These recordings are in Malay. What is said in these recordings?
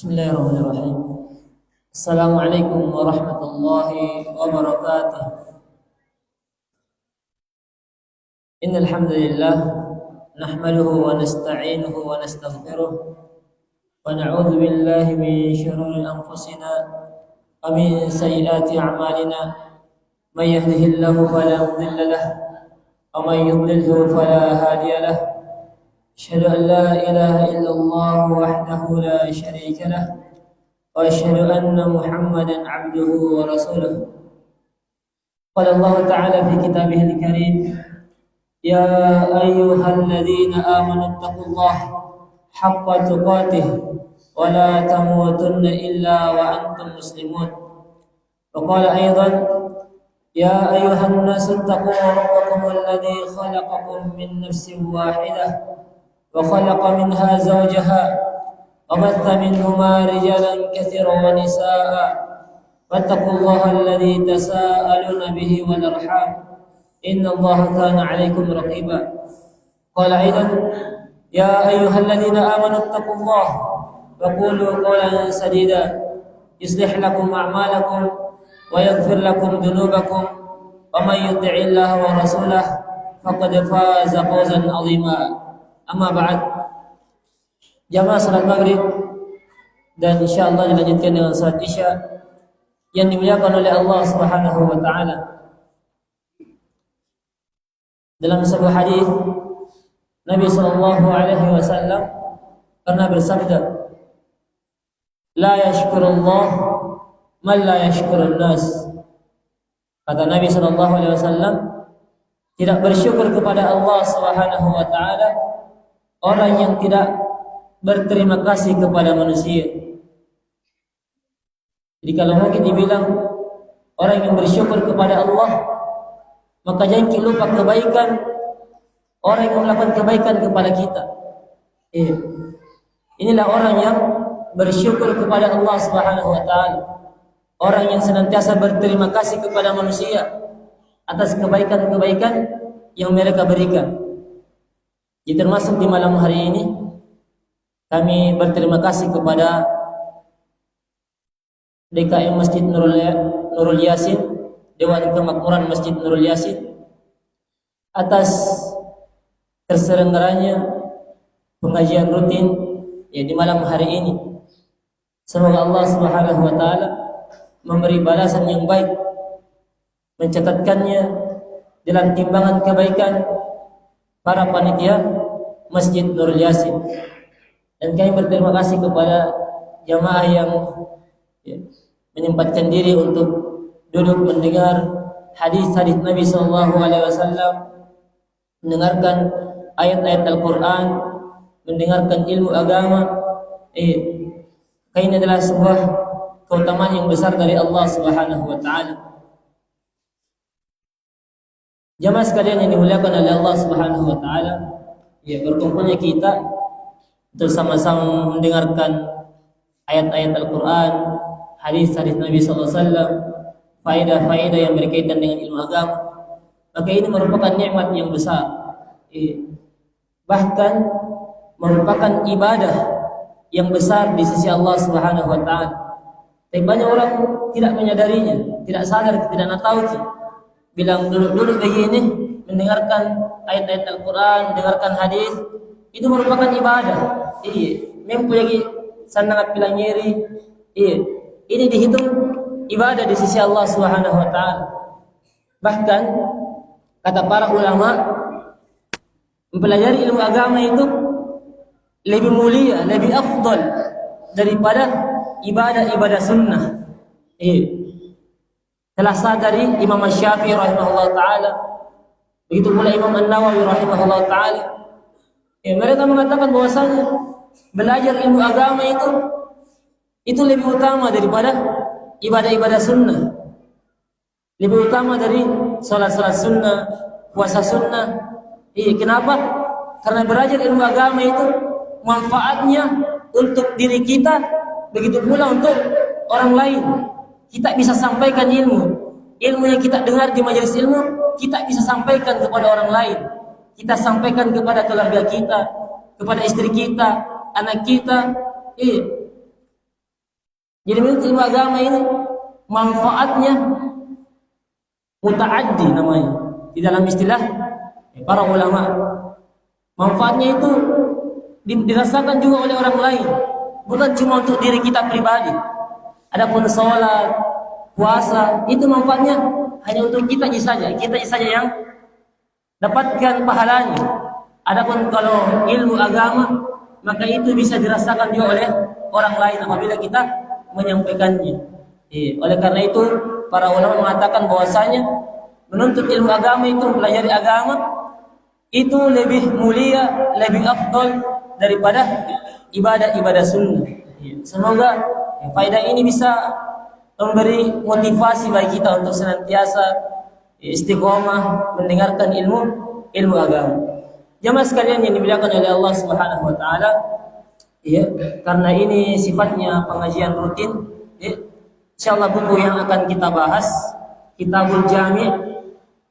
Bismillahirrahmanirrahim. Assalamualaikum warahmatullahi wabarakatuh. Innal hamdalillah nahmaduhu wa nasta'inuhu wa nastaghfiruh wa na'udzu billahi min shururi anfusina wa min sayyiati a'malina. May yahdihillahu fala mudilla lahu wa may yudlilhu fala hadiya lahu. أشهد أن لا إله إلا الله وحده لا شريك له وأشهد أن محمدا عبده ورسوله. قال الله تعالى في كتابه الكريم: يا أيها الذين آمنوا اتقوا الله حق تقاته ولا تموتن إلا وأنتم مسلمون. وقال أيضا: يا أيها الناس اتقوا ربكم الذي خلقكم من نفس واحدة وخلق منها زوجها وبث منهما رجالا كثيرا ونساء واتقوا الله الذي تساءلون به والأرحام إن الله كان عليكم رقيبا. قال أيضا: يا أيها الذين آمنوا اتقوا الله وقولوا قولا سديدا يصلح لكم أعمالكم ويغفر لكم ذنوبكم ومن يطع الله ورسوله فقد فاز فوزا عظيما. Amma ba'd. Jamaah salat maghrib dan insyaallah dilanjutkan dengan salat isya yang dimuliakan oleh Allah Subhanahu wa taala. Dalam sebuah hadis Nabi sallallahu alaihi wasallam pernah bersabda, "La yashkurullah man la yashkurun nas." Kata Nabi sallallahu alaihi wasallam, tidak bersyukur kepada Allah Subhanahu wa taala orang yang tidak berterima kasih kepada manusia. Jadi kalau mungkin dibilang orang yang bersyukur kepada Allah, maka jangan kita lupa kebaikan orang yang melakukan kebaikan kepada kita. Inilah orang yang bersyukur kepada Allah Subhanahu wa taala. Orang yang senantiasa berterima kasih kepada manusia atas kebaikan-kebaikan yang mereka berikan. Jadi termasuk di malam hari ini kami berterima kasih kepada DKM Masjid Nurul Yasin, Dewan Kemakmuran Masjid Nurul Yasin, atas terselenggaranya pengajian rutin di malam hari ini. Semoga Allah Subhanahu wa taala memberi balasan yang baik, mencatatkannya dalam timbangan kebaikan para panitia Masjid Nurul Yasin. Dan kami berterima kasih kepada jamaah yang menyempatkan diri untuk duduk mendengar hadis-hadis Nabi sallallahu alaihi wasallam, mendengarkan ayat-ayat Al-Qur'an, mendengarkan ilmu agama. Ini adalah sebuah keutamaan yang besar dari Allah Subhanahu wa taala. Jamaah sekalian yang dimuliakan oleh Allah Subhanahu wa taala, berkumpulnya kita untuk sama-sama mendengarkan ayat-ayat Al-Qur'an, hadis-hadis Nabi sallallahu alaihi wasallam, faedah-faedah yang berkaitan dengan ilmu agama. Maka ini merupakan nikmat yang besar. Bahkan merupakan ibadah yang besar di sisi Allah Subhanahu wa taala. Tapi banyak orang tidak menyadarinya, tidak sadar, tidak tahu. Bilang duduk begini mendengarkan ayat-ayat Al-Qur'an, mendengarkan hadis, itu merupakan ibadah. Memang lagi sangat bilang nyeri. Ini dihitung ibadah di sisi Allah Subhanahu wa taala. Bahkan kata para ulama, mempelajari ilmu agama itu lebih mulia, lebih afdal daripada ibadah-ibadah sunnah. Telah sadari Imam Syafi'i rahimahullah ta'ala, begitu pula Imam An-Nawawi rahimahullah ta'ala. Mereka mengatakan bahwasanya belajar ilmu agama itu lebih utama daripada ibadah-ibadah sunnah, lebih utama dari salat-salat sunnah, puasa sunnah. Kenapa? Karena belajar ilmu agama itu manfaatnya untuk diri kita, begitu pula untuk orang lain. Kita bisa sampaikan ilmu yang kita dengar di majelis ilmu, kita bisa sampaikan kepada orang lain. Kita sampaikan kepada keluarga kita, kepada istri kita, anak kita. Jadi menuntut ilmu agama ini manfaatnya mutaaddi namanya di dalam istilah para ulama. Manfaatnya itu dirasakan juga oleh orang lain, bukan cuma untuk diri kita pribadi. Adapun sholat, puasa, itu manfaatnya hanya untuk kita saja yang dapatkan pahalanya. Adapun kalau ilmu agama, maka itu bisa dirasakan juga oleh orang lain apabila kita menyampaikannya. Oleh karena itu, para ulama mengatakan bahwasanya menuntut ilmu agama itu, mempelajari agama itu lebih mulia, lebih afdal daripada ibadah-ibadah sunnah. Semoga faedah ini bisa memberi motivasi bagi kita untuk senantiasa istiqomah mendengarkan ilmu agama. Jamaah sekalian yang dimuliakan oleh Allah Subhanahu wa taala, karena ini sifatnya pengajian rutin, insyaallah buku yang akan kita bahas Kitabul Jami'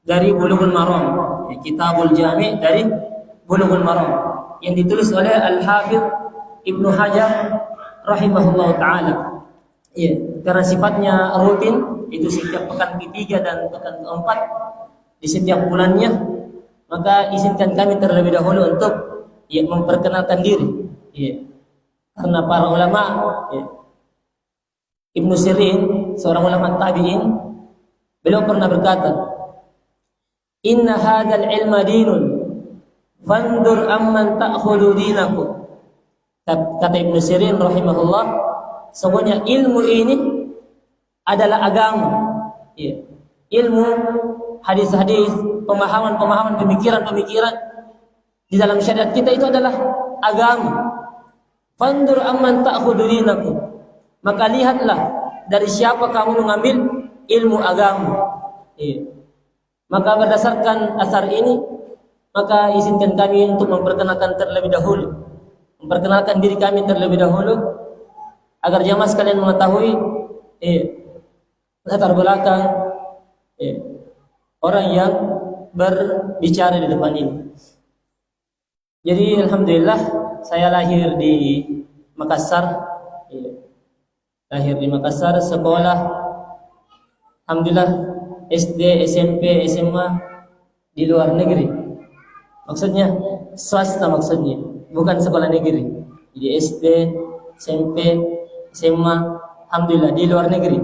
dari Bulughul Maram. Kitabul Jami' dari Bulughul Maram yang ditulis oleh Al-Hafidz Ibnu Hajar rahimahullah taala. Karena sifatnya rutin, itu setiap pekan ketiga dan pekan keempat di setiap bulannya, maka izinkan kami terlebih dahulu untuk memperkenalkan diri. Karena para ulama, Ibnu Sirin, seorang ulama tabi'in, beliau pernah berkata, "Inna hadzal ilma dinun, fandur amman ta'khudhu dinakum." Kata Ibnu Sirin rahimahullah, sesungguhnya ilmu ini adalah agama. Ilmu hadis-hadis, pemahaman-pemahaman, pemikiran-pemikiran di dalam syariat kita itu adalah agama. Fandur amman ta'khudhu dinakum. Maka lihatlah dari siapa kamu mengambil ilmu agama. Maka berdasarkan asar ini, maka izinkan kami untuk memperkenalkan diri kami terlebih dahulu, agar jamaah sekalian mengetahui latar belakang orang yang berbicara di depan ini. Jadi alhamdulillah saya lahir di Makassar. Sekolah alhamdulillah SD, SMP, SMA di luar negeri. Maksudnya swasta, bukan sekolah negeri. Jadi SD, SMP, SMA alhamdulillah di luar negeri.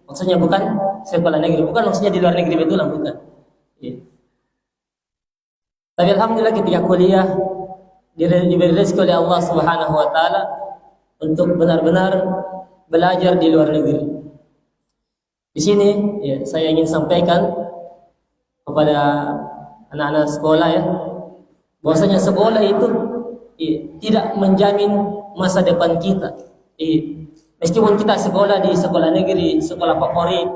Maksudnya bukan sekolah negeri, bukan maksudnya di luar negeri betulan, bukan. Tapi alhamdulillah ketika kuliah diberi rezeki oleh Allah Subhanahu wa taala untuk benar-benar belajar di luar negeri. Di sini saya ingin sampaikan kepada anak-anak sekolah bahwasanya sekolah itu tidak menjamin masa depan kita. Meskipun kita sekolah di sekolah negeri, sekolah favorit,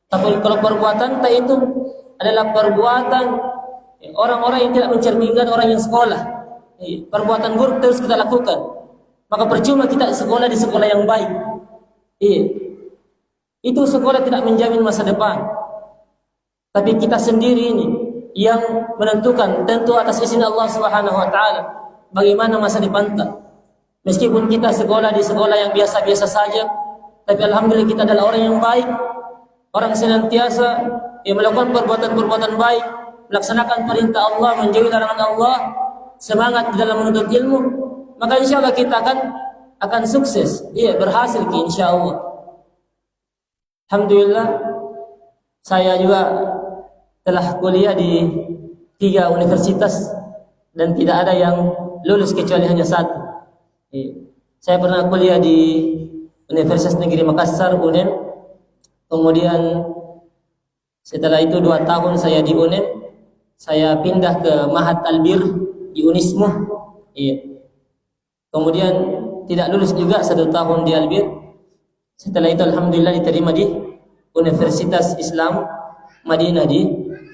tapi kalau perbuatan kita itu adalah perbuatan orang-orang yang tidak mencerminkan orang yang sekolah, perbuatan buruk terus kita lakukan, maka percuma kita sekolah di sekolah yang baik. Itu sekolah tidak menjamin masa depan. Tapi kita sendiri ini yang menentukan, tentu atas izin Allah Subhanahu wa taala, bagaimana masa depan kita. Meskipun kita sekolah di sekolah yang biasa-biasa saja, tapi alhamdulillah kita adalah orang yang baik, orang senantiasa yang melakukan perbuatan-perbuatan baik, melaksanakan perintah Allah, menjauhi larangan Allah, semangat di dalam menuntut ilmu, maka insyaallah kita akan sukses, berhasil insyaallah. Alhamdulillah saya juga telah kuliah di 3 universitas dan tidak ada yang lulus kecuali hanya 1. Saya pernah kuliah di Universitas Negeri Makassar, UNEM. Kemudian setelah itu 2 tahun saya di UNEM, saya pindah ke Mahat Albir di Unismu. Kemudian tidak lulus juga 1 tahun di Albir. Setelah itu alhamdulillah diterima di Universitas Islam Madinah di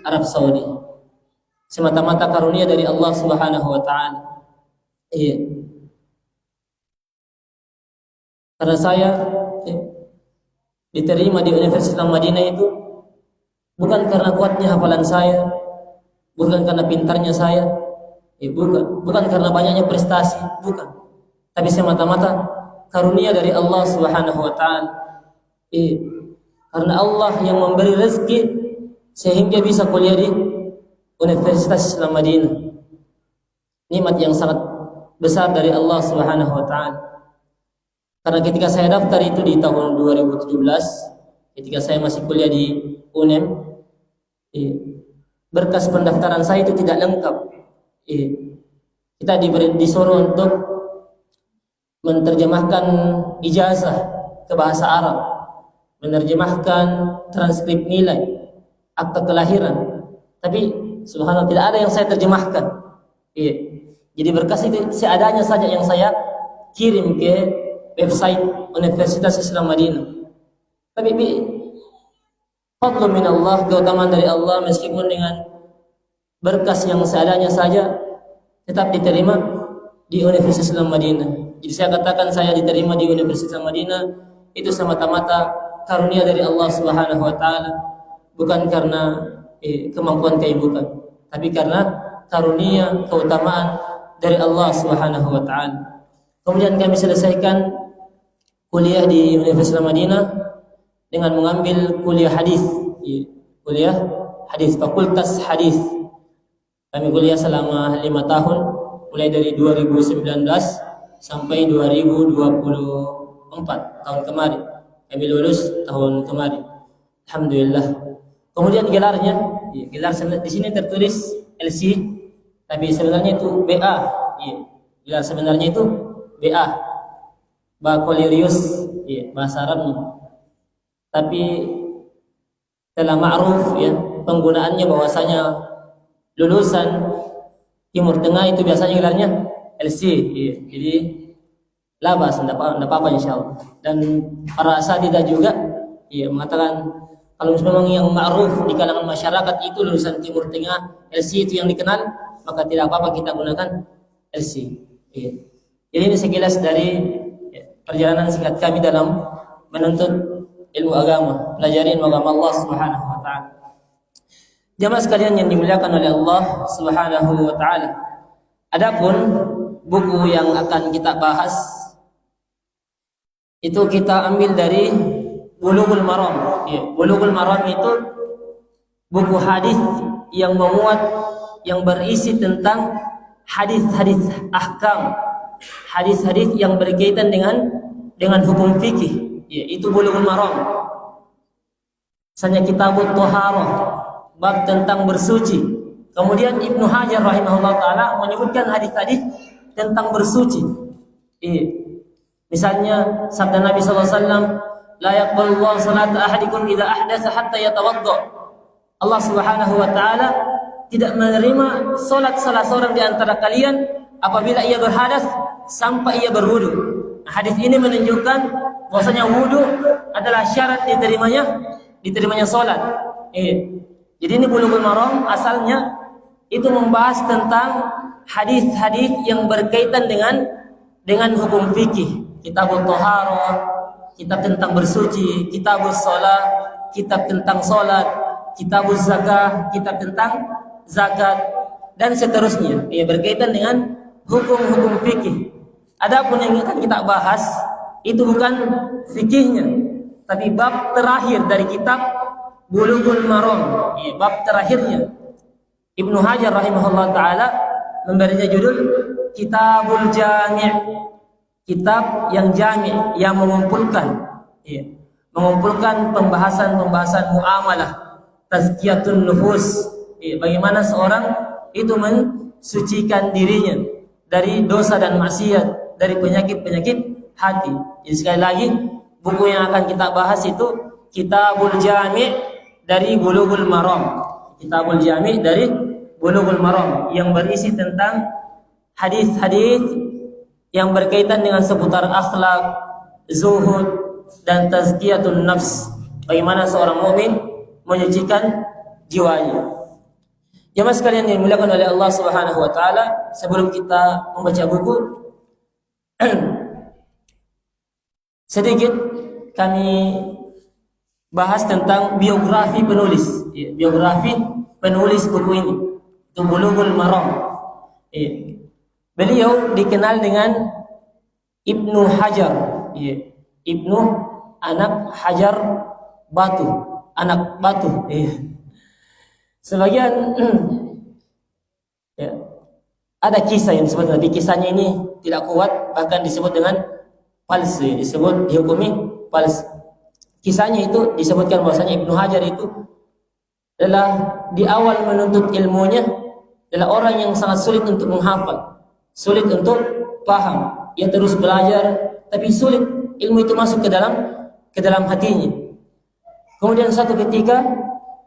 Arab Saudi. Semata-mata karunia dari Allah Subhanahu wa taala. Karena saya diterima di Universitas Islam Madinah itu bukan karena kuatnya hafalan saya, bukan karena pintarnya saya, bukan karena banyaknya prestasi, bukan. Tapi semata-mata karunia dari Allah Subhanahu wa taala. Karena Allah yang memberi rezeki sehingga bisa kuliah di Universitas Islam Madinah. Nikmat yang sangat besar dari Allah Subhanahu wa taala. Karena ketika saya daftar itu di tahun 2017, ketika saya masih kuliah di UNEM, berkas pendaftaran saya itu tidak lengkap. Kita disuruh untuk menerjemahkan ijazah ke bahasa Arab, menerjemahkan transkrip nilai, akta kelahiran. Tapi subhanallah tidak ada yang saya terjemahkan. Jadi berkas itu seadanya saja yang saya kirim ke website Universitas Islam Madinah. Tapi fadlu min Allah, keutamaan dari Allah, meskipun dengan berkas yang seadanya saja tetap diterima di Universitas Islam Madinah. Jadi saya katakan saya diterima di Universitas Islam Madinah itu semata-mata karunia dari Allah Subhanahu wa taala, bukan karena kemampuan keibukan, tapi karena karunia keutamaan dari Allah Subhanahu wa taala. Kemudian kami selesaikan kuliah di Universitas Islam Madinah dengan mengambil kuliah hadis, kuliah hadis, fakultas hadis. Kami kuliah selama 5 tahun, mulai dari 2019 sampai 2024 tahun kemarin. Kami lulus tahun kemarin, alhamdulillah. Kemudian gelar di sini tertulis LC, tapi sebenarnya itu BA. Gelar sebenarnya itu BA, Baccalaureus, bahasa Arabnya. Tapi telah ma'ruf penggunaannya bahwasanya lulusan Timur Tengah itu biasanya gelarnya LC. Jadi labas, tidak apa-apa insyaallah. Dan para asatidzah juga mengatakan kalau memang yang ma'ruf di kalangan masyarakat itu lulusan Timur Tengah, LC itu yang dikenal, maka tidak apa-apa kita gunakan LC. Jadi ini sekilas dari perjalanan singkat kami dalam menuntut ilmu agama, pelajari ilmu agama Allah Subhanahu wa taala. Jamaah sekalian yang dimuliakan oleh Allah Subhanahu wa taala. Adapun buku yang akan kita bahas itu kita ambil dari Bulughul Maram. Bulughul Maram itu buku hadis yang memuat, yang berisi tentang hadis-hadis ahkam, hadis-hadis yang berkaitan dengan hukum fikih. Itu Bulughul Maram. Misalnya Kitabut Thaharah, bab tentang bersuci. Kemudian Ibnu Hajar rahimahullah taala menyebutkan hadis-hadis tentang bersuci. Misalnya sabda Nabi sallallahu alaihi wasallam, la yaqbalullahu salata ahadikum idza ahdatsa hatta yatawadda. Allah Subhanahu wa taala tidak menerima salat salah seorang di antara kalian apabila ia berhadas sampai ia berwudu. Hadis ini menunjukkan bahwasanya wudu adalah syarat diterimanya salat. Jadi ini Bulughul Maram asalnya itu membahas tentang hadis-hadis yang berkaitan dengan hukum fikih. Kitabut Thaharah, kitab tentang bersuci, Kitabus Shalah, kitab tentang salat, Kitabuz Zakah, kitab tentang zakat, dan seterusnya. Berkaitan dengan hukum-hukum fikih. Adapun yang akan kita bahas itu bukan fikihnya, tapi bab terakhir dari kitab Bulughul Maram. Bab terakhirnya Ibnu Hajar rahimahullah taala memberinya judul Kitabul Jami', kitab yang jami', yang mengumpulkan pembahasan-pembahasan muamalah, tazkiyatun nufus, bagaimana seorang itu mensucikan dirinya dari dosa dan maksiat, dari penyakit-penyakit hati. Jadi sekali lagi buku yang akan kita bahas itu Kitabul Jami' dari Bulughul Maram. Kitabul Jami' dari Bulughul Maram yang berisi tentang hadis-hadis yang berkaitan dengan seputar akhlak, zuhud, dan tazkiyatun nafs. Bagaimana seorang mukmin menyucikan jiwanya. Jemaah sekalian yang dimuliakan oleh Allah Subhanahu wa taala, sebelum kita membaca buku sedikit kami bahas tentang biografi penulis. Biografi penulis buku ini, itu Bulughul Maram. Beliau dikenal dengan Ibnu Hajar. Iya. Ibnu anak Hajar Batu, anak batu. Iya. Sebagian ya, ada kisah yang disebut, tapi kisahnya ini tidak kuat, bahkan disebut dengan palsu, disebut dihukumi palsu. Kisahnya itu disebutkan bahwasanya Ibnu Hajar itu adalah di awal menuntut ilmunya adalah orang yang sangat sulit untuk menghafal, sulit untuk paham. Ia terus belajar, tapi sulit ilmu itu masuk ke dalam hatinya. Kemudian satu ketika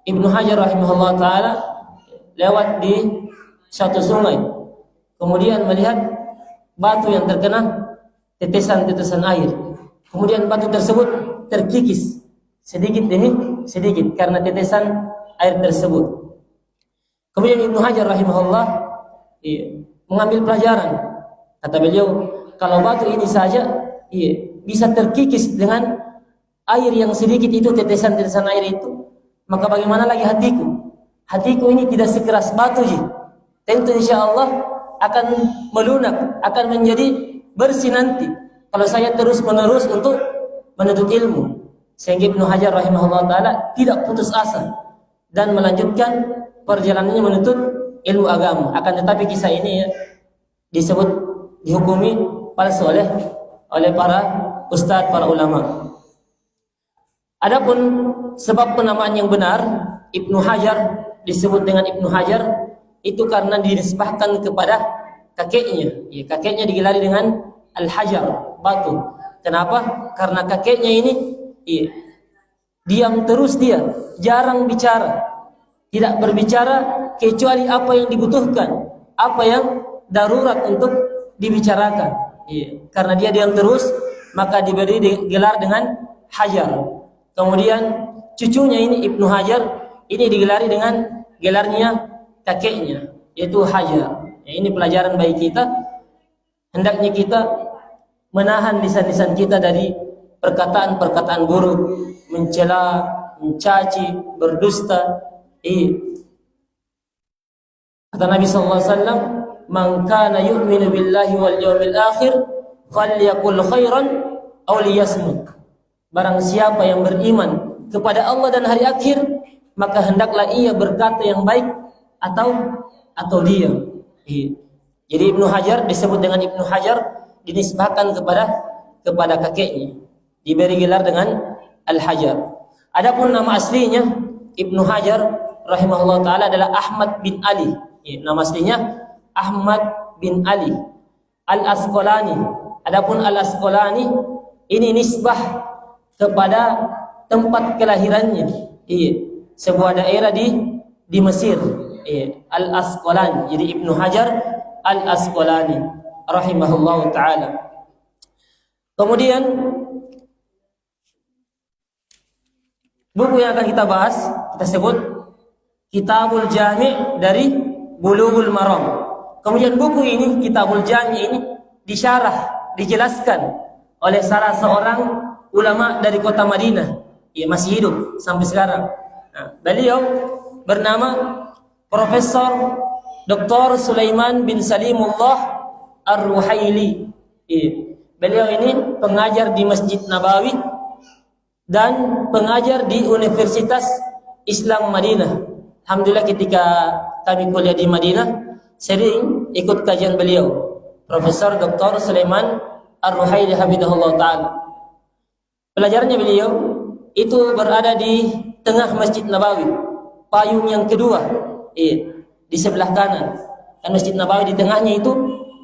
Ibnu Hajar rahimahullah taala lewat di satu sungai, kemudian melihat batu yang terkena tetesan-tetesan air. Kemudian batu tersebut terkikis sedikit demi sedikit karena tetesan air tersebut. Kemudian Ibnu Hajar rahimahullah mengambil pelajaran. Kata beliau, kalau batu ini saja bisa terkikis dengan air yang sedikit itu, tetesan-tetesan air itu, maka bagaimana lagi hatiku? Hatiku ini tidak sekeras batu ji. Tentu insya Allah akan melunak, akan menjadi bersih nanti kalau saya terus menerus untuk menuntut ilmu. Sehingga Ibnu Hajar rahimahullah taala tidak putus asa dan melanjutkan perjalanannya menuntut ilmu agama. Akan tetapi kisah ini disebut dihukumi palsu oleh para ustadz, para ulama. Adapun sebab penamaan yang benar Ibnu Hajar disebut dengan Ibnu Hajar itu karena dinisbahkan kepada kakeknya. Kakeknya digelari dengan Al-Hajar, batu. Kenapa? Karena kakeknya ini diam terus, dia jarang bicara, tidak berbicara kecuali apa yang dibutuhkan, apa yang darurat untuk dibicarakan. Karena dia diam terus, maka diberi gelar dengan Hajar. Kemudian cucunya ini Ibnu Hajar ini digelari dengan gelarnya kakeknya, yaitu Hajar. Ini pelajaran bagi kita. Hendaknya kita menahan lisan-lisan kita dari perkataan-perkataan buruk, mencela, mencaci, berdusta. Kata Nabi sallallahu alaihi wasallam, "Man kana yu'minu billahi wal yawmil akhir falyaqul khairan aw liyasmut." Barang siapa yang beriman kepada Allah dan hari akhir, maka hendaklah ia berkata yang baik atau diam. Jadi Ibnu Hajar disebut dengan Ibnu Hajar dinisbahkan kepada kakeknya, diberi gelar dengan Al-Hajar. Adapun nama aslinya Ibnu Hajar rahimahullah taala adalah Ahmad bin Ali. Nama aslinya Ahmad bin Ali Al-Asqalani. Adapun Al-Asqalani ini nisbah kepada tempat kelahirannya. Sebuah daerah di Mesir. Al-Asqalani. Jadi Ibnu Hajar Al-Asqalani rahimahullah taala. Kemudian buku yang akan kita bahas, kita sebut Kitabul Jami' dari Bulughul Maram. Kemudian buku ini, Kitabul Jami' ini disyarah, dijelaskan oleh salah seorang ulama dari kota Madinah. Masih hidup sampai sekarang. Beliau bernama Profesor Dr. Sulaiman bin Salimullah Ar-Ruhaili. Beliau ini pengajar di Masjid Nabawi dan pengajar di Universitas Islam Madinah. Alhamdulillah ketika kami kuliah di Madinah sering ikut kajian beliau, Profesor Dr. Sulaiman Ar-Ruhaili hafizahullah taala. Pelajarannya beliau itu berada di tengah Masjid Nabawi, payung yang kedua, di sebelah kanan. Dan Masjid Nabawi di tengahnya itu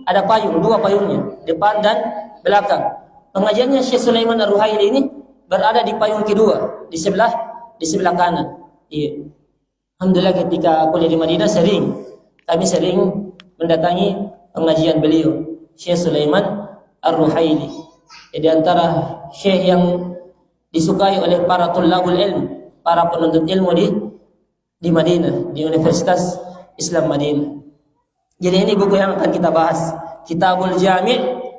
ada payung, dua payungnya, depan dan belakang. Pengajiannya Syekh Sulaiman Ar-Ruhaili ini berada di payung kedua, di sebelah kanan. Alhamdulillah ketika kuliah di Madinah kami sering mendatangi pengajian beliau, Syekh Sulaiman Ar-Ruhaili. Di antara syekh yang disukai oleh para tulabul ilm, para penuntut ilmu di Madinah, di Universitas Islam Madinah. Jadi ini buku yang akan kita bahas, Kitabul Jami'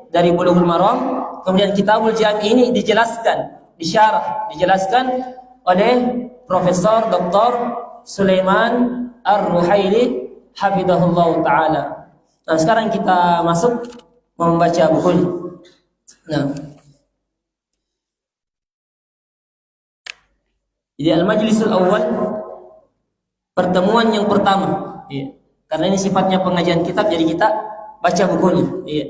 dari Bulughul Maram. Kemudian Kitabul Jami' ini dijelaskan oleh Profesor Dr. Sulaiman Ar-Ruhaili hafizahullah taala. Nah, sekarang kita masuk membaca buku ini. Nah, Jadi al-majlisul awal, pertemuan yang pertama. Iya. Karena ini sifatnya pengajian kitab, jadi kita baca bukunya. Iya.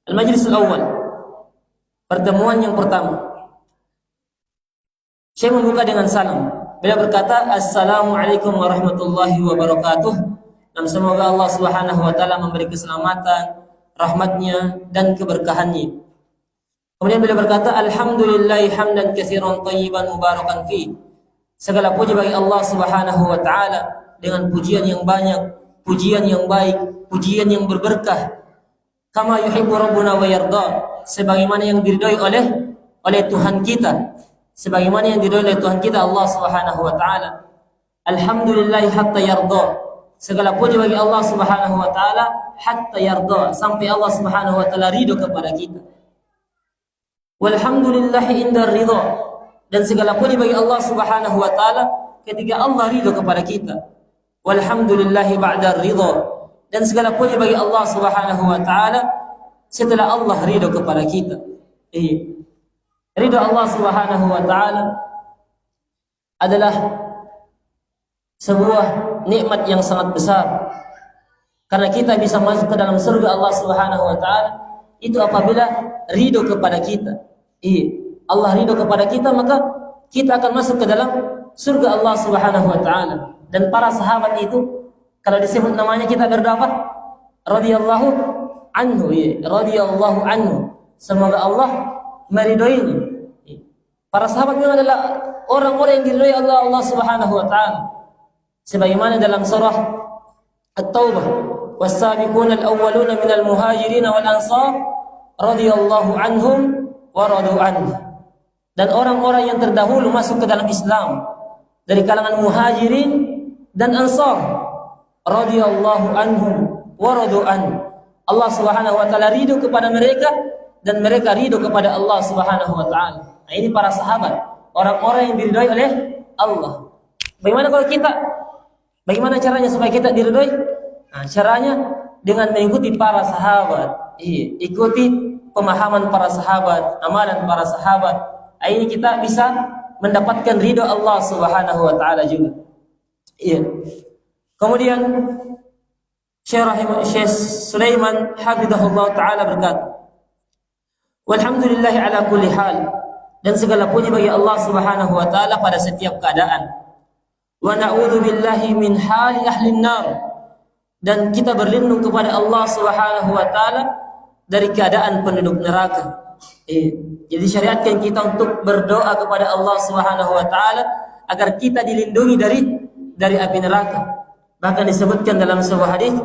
Al-majlisul awal, pertemuan yang pertama. Saya membuka dengan salam. Beliau berkata, Assalamualaikum warahmatullahi wabarakatuh. Dan semoga Allah Subhanahu wa taala memberi keselamatan, rahmatnya dan keberkahannya. Kemudian beliau berkata, Alhamdulillahi hamdan katsiran thayyiban mubarakan fi. Segala puji bagi Allah Subhanahu wa taala dengan pujian yang banyak, pujian yang baik, pujian yang berberkah. Kama yuhibbu rabbuna wa yarda, sebagaimana yang diridhai oleh Tuhan kita. Sebagaimana yang diridhai oleh Tuhan kita Allah Subhanahu wa taala. Alhamdulillahi hatta yarda. Segala puji bagi Allah Subhanahu wa taala hatta yarda, sampai Allah Subhanahu wa taala ridho kepada kita. Walhamdulillahi indar ridha, dan segala puji bagi Allah Subhanahu wa taala ketika Allah ridho kepada kita. Walhamdulillahi ba'da ridha, dan segala puji bagi Allah Subhanahu wa taala setelah Allah ridho kepada kita. Ridho Allah Subhanahu wa taala adalah sebuah nikmat yang sangat besar. Karena kita bisa masuk ke dalam surga Allah Subhanahu wa taala itu apabila ridho kepada kita. Allah ridho kepada kita, maka kita akan masuk ke dalam surga Allah Subhanahu wa taala. Dan para sahabat itu kalau disebut namanya kita berdapat radhiyallahu anhu, radhiyallahu anhu. Semoga Allah meridhoinya. Para sahabat itu adalah orang-orang yang diridhoi Allah Subhanahu wa taala. Sebagaimana dalam surah At-Taubah, was-sabiquna al-awwaluna minal muhajirin wal ansar radhiyallahu anhum wa radu anhu. Dan orang-orang yang terdahulu masuk ke dalam Islam dari kalangan muhajirin dan ansar radhiyallahu anhum wa radu anhu. Allah Subhanahu wa taala ridho kepada mereka dan mereka ridho kepada Allah Subhanahu wa taala. Nah, ini para sahabat, orang-orang yang diridhoi oleh Allah. Bagaimana kalau kita? Bagaimana caranya supaya kita diridhoi? Nah, caranya dengan mengikuti para sahabat. Ikuti pemahaman para sahabat, amalan para sahabat. Ini kita bisa mendapatkan ridho Allah Subhanahu wa taala juga. Kemudian Syekh Sulaiman hafizahullah taala berkata, walhamdulillahi ala kulli hal, dan segala puji bagi Allah Subhanahu wa taala pada setiap keadaan. Wa na'udzu billahi min hali ahli nar, dan kita berlindung kepada Allah Subhanahu wa taala dari keadaan penduduk neraka. Jadi syariatkan kita untuk berdoa kepada Allah Subhanahu wa taala agar kita dilindungi dari api neraka. Bahkan disebutkan dalam sebuah hadis,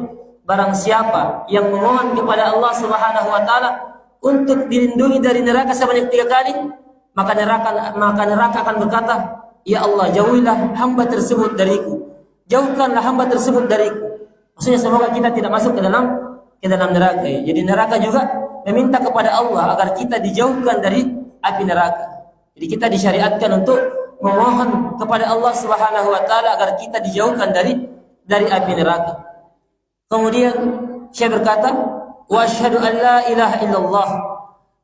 barang siapa yang memohon kepada Allah Subhanahu wa taala untuk dilindungi dari neraka sebanyak 3 kali, maka neraka akan berkata, ya Allah, jauhilah hamba tersebut dariku. Jauhkanlah hamba tersebut dariku. Maksudnya semoga kita tidak masuk ke dalam neraka. Jadi neraka juga meminta kepada Allah agar kita dijauhkan dari api neraka. Jadi kita disyariatkan untuk memohon kepada Allah Subhanahu wa taala agar kita dijauhkan dari api neraka. Kemudian Syekh berkata, wa asyhadu an la ilaha illallah.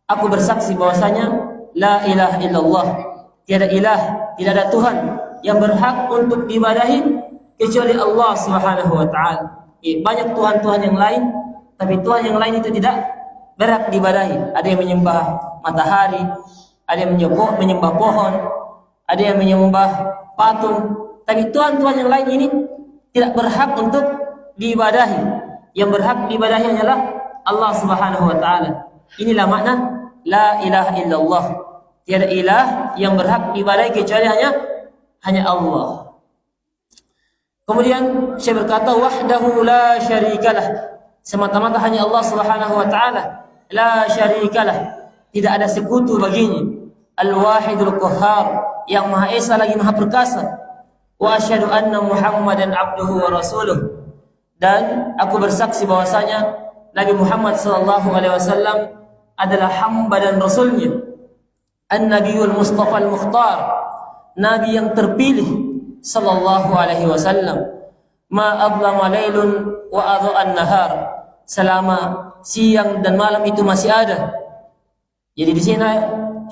Aku bersaksi bahwasanya la ilaha illallah, tiada ilah, tidak ada Tuhan yang berhak untuk diibadahi kecuali Allah Subhanahu wa taala. Banyak tuhan-tuhan yang lain, tapi Tuhan yang lain itu tidak berhak diibadahi. Ada yang menyembah matahari, ada yang menyembah pohon, ada yang menyembah patung, tapi tuhan-tuhan yang lain ini tidak berhak untuk diibadahi. Yang berhak diibadahi hanyalah Allah Subhanahu wa taala. Inilah makna la ilaha illallah. Tiada ilah yang berhak diibadahi kecuali hanya Allah. Kemudian Syekh berkata, wahdahu la syarikalah, semata-mata hanya Allah Subhanahu wa taala, la syarikalah, tidak ada sekutu baginya. Al-wahidul qahhar, yang Maha Esa lagi Maha Perkasa. Wa asyhadu anna Muhammadan abduhu wa rasuluh, dan aku bersaksi bahwasanya Nabi Muhammad sallallahu alaihi wasallam adalah hamba dan rasulnya. An-Nabiyul Mustafa al-Mukhtar, Nabi yang terpilih sallallahu alaihi wasallam. Ma adlama lailun wa adha'an nahar, selama siang dan malam itu masih ada. Jadi di sini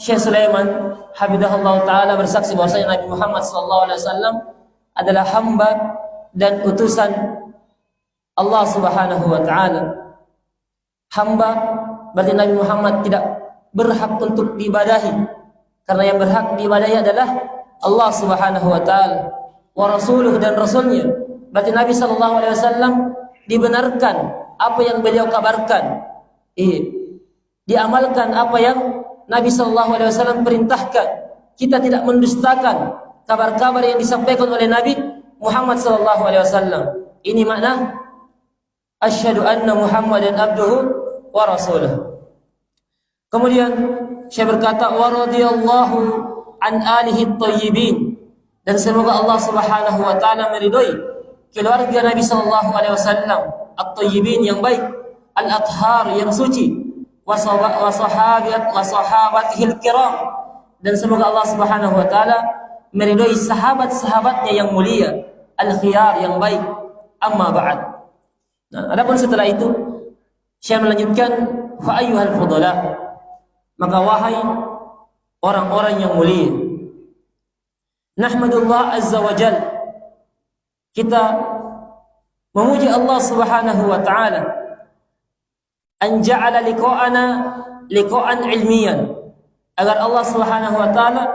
Syekh Sulaiman hafizahullah taala bersaksi bahwasanya Nabi Muhammad sallallahu alaihi wasallam adalah hamba dan utusan Allah Subhanahu wa taala. Hamba berarti Nabi Muhammad tidak berhak untuk diibadahi, karena yang berhak diibadahi adalah Allah Subhanahu wa taala. Wa rasuluh, dan rasulnya, berarti Nabi sallallahu alaihi wasallam dibenarkan apa yang beliau kabarkan, diamalkan apa yang Nabi sallallahu alaihi wasallam perintahkan. Kita tidak mendustakan kabar-kabar yang disampaikan oleh Nabi Muhammad sallallahu alaihi wasallam. Ini makna asyhadu anna Muhammadan abduhu wa rasuluh. Kemudian Syekh berkata wa radhiyallahu an alihi thayyibin, dan semoga Allah Subhanahu wa taala meridhai keluarga Nabi sallallahu alaihi wasallam at-thayyibin yang baik, al-athhar yang suci, wa sahabatihil kiram, dan semoga Allah Subhanahu wa taala meridhai sahabat-sahabatnya yang mulia, al-khiyar yang baik. Amma ba'd. Nah, adapun setelah itu Syekh melanjutkan fa ayyuhal fudala, maka wahai orang-orang yang mulia, nahmadullah azza wa jal, kita memuji Allah Subhanahu wa taala, an ja'ala liqa'an ilmiyan, agar Allah Subhanahu wa taala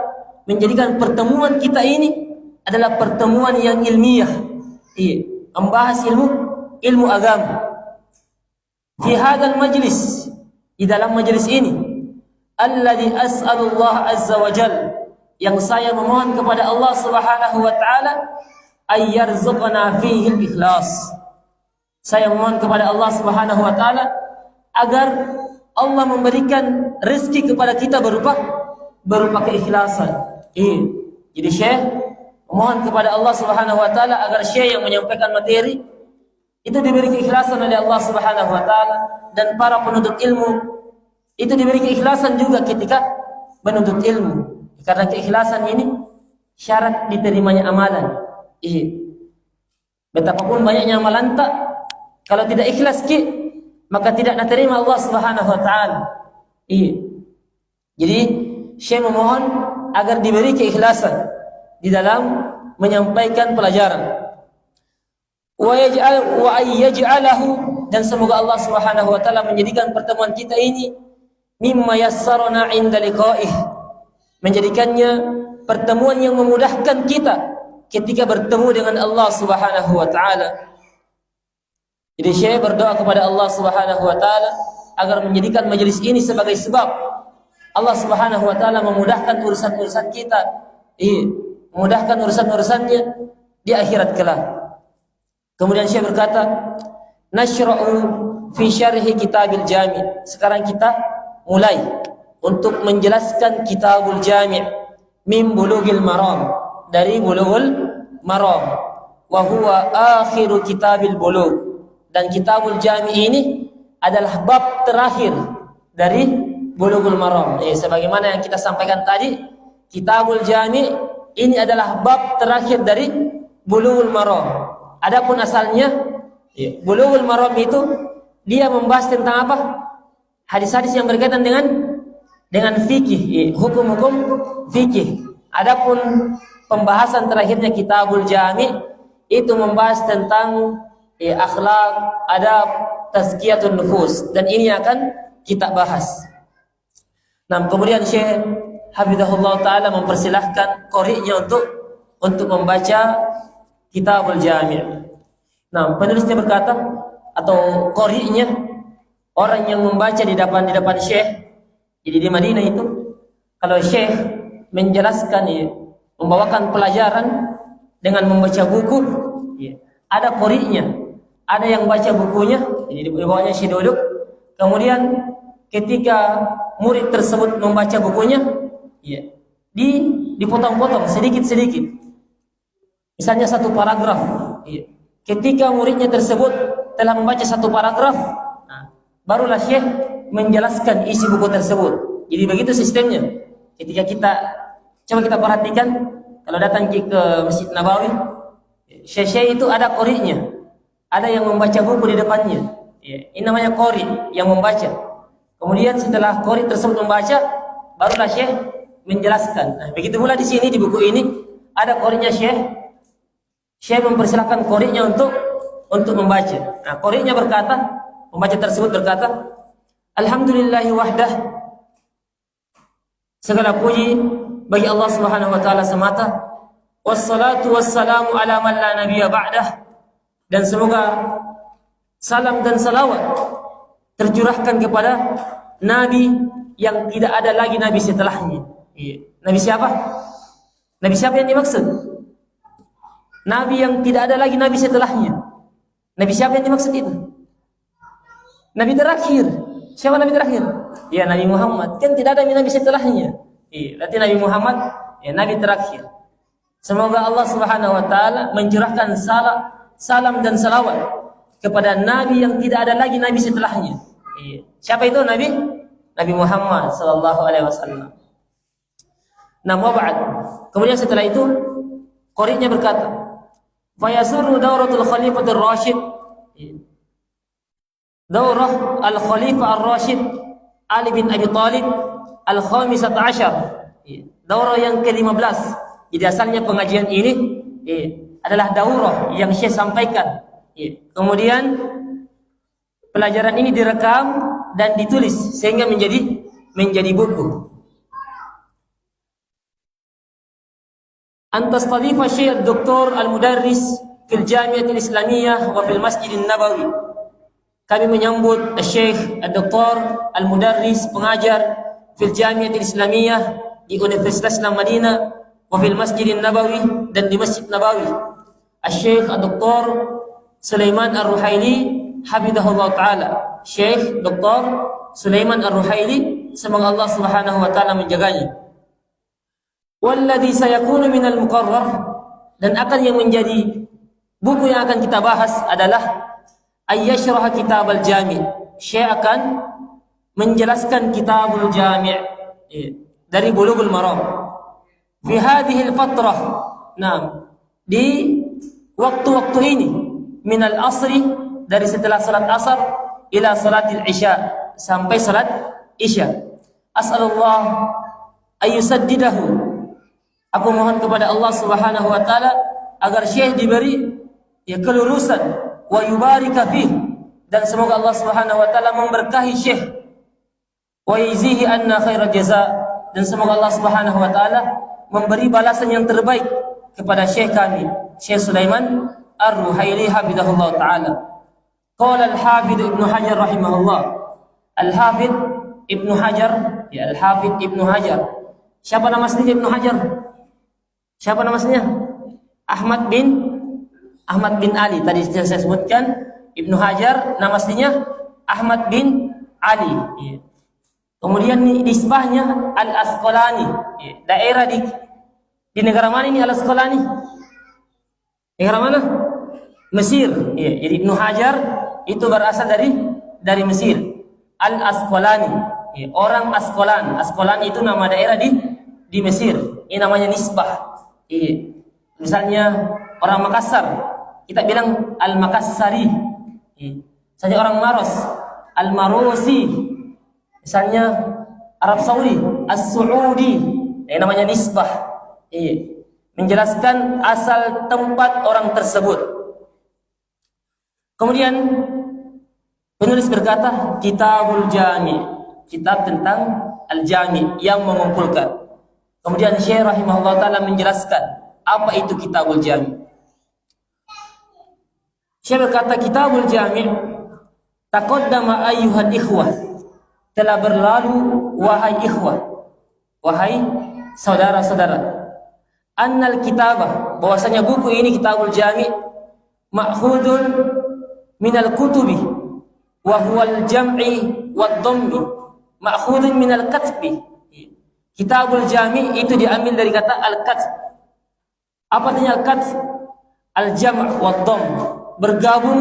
menjadikan pertemuan kita ini adalah pertemuan yang ilmiah, membahas ilmu agama. Fi hadzal majlis, di dalam majlis ini, alladzi as'alullah azza wa jalla, yang saya memohon kepada Allah Subhanahu wa taala ay yarzuqna fihi al-ikhlas. Saya memohon kepada Allah Subhanahu wa taala agar Allah memberikan rezeki kepada kita berupa keikhlasan. Jadi Syekh memohon kepada Allah Subhanahu wa taala agar Syekh yang menyampaikan materi itu diberi keikhlasan oleh Allah Subhanahu wa taala, dan para penuntut ilmu itu diberi keikhlasan juga ketika menuntut ilmu. Karena keikhlasan ini syarat diterimanya amalan. Betapapun banyaknya amalan tak, kalau tidak ikhlas maka tidak diterima Allah Subhanahu wa taala. Jadi Syekh memohon agar diberi keikhlasan di dalam menyampaikan pelajaran. Wa yaj'alahu, dan semoga Allah Subhanahu wa taala menjadikan pertemuan kita ini mimma yassarna 'inda liqa'ih, menjadikannya pertemuan yang memudahkan kita ketika bertemu dengan Allah Subhanahu wa taala. Jadi Syekh berdoa kepada Allah Subhanahu wa taala agar menjadikan majelis ini sebagai sebab Allah Subhanahu wa taala memudahkan urusan-urusan kita, memudahkan urusan-urusannya di akhirat kelak. Kemudian Syekh berkata, nashra'u fi syarhi kitabil jami'. Sekarang kita mulai untuk menjelaskan kitabul jami' min bulughil maram, dari bulughul maram, wa huwa akhiru kitabil bulugh, dan kitabul jami' ini adalah bab terakhir dari bulughul maram. Sebagaimana yang kita sampaikan tadi, kitabul jami' ini adalah bab terakhir dari bulughul maram. Adapun asalnya bulughul maram itu dia membahas tentang apa? Hadis-hadis yang berkaitan dengan fikih, hukum-hukum fikih. Adapun pembahasan terakhirnya kitabul jami' itu membahas tentang akhlak, adab, tazkiyatun nufus, dan ini akan kita bahas. Nah, kemudian Syekh hafizahullah taala mempersilahkan qari'nya untuk membaca kitabul jami'. Nah, penulisnya berkata, atau qari'nya, orang yang membaca di depan Syekh. Jadi di Madinah itu kalau Syekh menjelaskan, membawakan pelajaran dengan membaca buku, ada qari'nya, ada yang baca bukunya, jadi di bawahnya Syekh duduk. Kemudian ketika murid tersebut membaca bukunya, dipotong-potong sedikit-sedikit. Misalnya satu paragraf. Ketika muridnya tersebut telah membaca satu paragraf, barulah Syekh menjelaskan isi buku tersebut. Jadi begitu sistemnya. Ketika coba kita perhatikan, kalau datang ke Masjid Nabawi, Syekh itu ada qari'nya, ada yang membaca buku di depannya. Ini namanya qari', yang membaca. Kemudian setelah qari' tersebut membaca, barulah Syekh menjelaskan. Nah, begitu pula di sini di buku ini ada qori'nya Syekh. Syekh mempersilahkan qori'nya untuk membaca. Nah, qori'nya berkata, pembaca tersebut berkata, Alhamdulillahi wahdah. Segala puji bagi Allah Subhanahu wa taala semata. Wassalatu wassalamu ala man la nabiyya ba'dah. Dan semoga salam dan salawat tercurahkan kepada nabi yang tidak ada lagi nabi setelahnya. Nabi siapa? Nabi siapa yang dimaksud? Nabi yang tidak ada lagi nabi setelahnya. Nabi siapa yang dimaksud itu? Nabi terakhir. Siapa nabi terakhir? Ya, Nabi Muhammad. Kan tidak ada nabi setelahnya. Berarti Nabi Muhammad ya nabi terakhir. Semoga Allah Subhanahu wa taala mencurahkan salam dan salawat kepada nabi yang tidak ada lagi nabi setelahnya. Siapa itu nabi? Nabi Muhammad sallallahu alaihi wasallam. Nah, wab'ad. Kemudian setelah itu qori'nya berkata, "Fa yasurru dauratul khalifatur rasyid." Daurah al-Khalifah ar-Rasyid Ali bin Abi Thalib al-khamisat asyar. Daurah yang ke-15. Jadi asalnya pengajian ini adalah daurah yang Syekh sampaikan. Kemudian pelajaran ini direkam dan ditulis sehingga menjadi buku. Antastadifa Syekh Dr. Al-Mudarris fil Jami'atil Islamiyah wa fil Masjidin Nabawi. Kami menyambut Syekh Dr. Al-Mudarris, pengajar fil Jami'atil Islamiyah di Universitas Islam Madinah wa fil Masjidin Nabawi dan di Masjid Nabawi. Syekh Dr. Sulaiman Ar-Ruhaili hafizahullah taala. Syekh Dr. Sulaiman Ar-Ruhaili, semoga Allah Subhanahu wa taala menjaganya. Walladhi sayakunu minal muqarrar, dan akan yang menjadi buku yang akan kita bahas adalah ayyashrah kitab al-jami'. Syekh akan menjelaskan kitabul jami' dari Bulughul Maram fi hadhihi al-fatrah. Nah, di waktu-waktu ini minal asri, dari setelah salat asar ila salatil isya, sampai salat isya. As'alullah ayyusaddidahu. Aku mohon kepada Allah Subhanahu wa taala agar Syekh diberi kelulusan wa yubarika fih, dan semoga Allah Subhanahu wa taala memberkahi Syekh wa yajzihi anna khairal jaza, dan semoga Allah Subhanahu wa taala memberi balasan yang terbaik kepada Syekh kami, Syekh Sulaiman Ar-Ruhaili hafizahullah taala. Qala al-Hafidz Ibnu Hajar rahimahullah. Al-Hafidz Ibnu Hajar, ya Al-Hafidz Ibnu Hajar. Siapa nama aslinya Ibnu Hajar? Siapa nama aslinya? Ahmad bin Ali. Tadi saya sebutkan Ibnu Hajar, nama aslinya Ahmad bin Ali. Kemudian nisbahnya Al-Asqalani. Daerah di negara mana ini Al-Asqalani? Negara mana? Mesir. Jadi Ibnu Hajar itu berasal dari Mesir. Al-Asqalani. Orang Asqalan. Asqalan itu nama daerah di Mesir. Ini namanya nisbah. Misalnya orang Makassar, kita bilang Al-Makassari. Misalnya orang Maros, Al-Marosi. Misalnya Arab Saudi, As-Saudi. Ini namanya nisbah. Menjelaskan asal tempat orang tersebut. Kemudian penulis berkata, Kitabul Jami', kitab tentang Al-Jami' yang mengumpulkan. Kemudian Syekh rahimahullah ta'ala menjelaskan apa itu Kitabul Jami'. Syekh berkata, Kitabul Jami' taqaddama ayyuhal ikhwah, telah berlalu wahai ikhwah, wahai saudara-saudara, annal kitabah, bahwasanya buku ini Kitabul Jami' ma'khudun minal kutubi wa huwal jam'i wad dhammi, ma'khudun minal katbi. Kitabul Jami' itu diambil dari kata al-katb. Apa artinya al-katb? Al-jam' wad dhamm, bergabung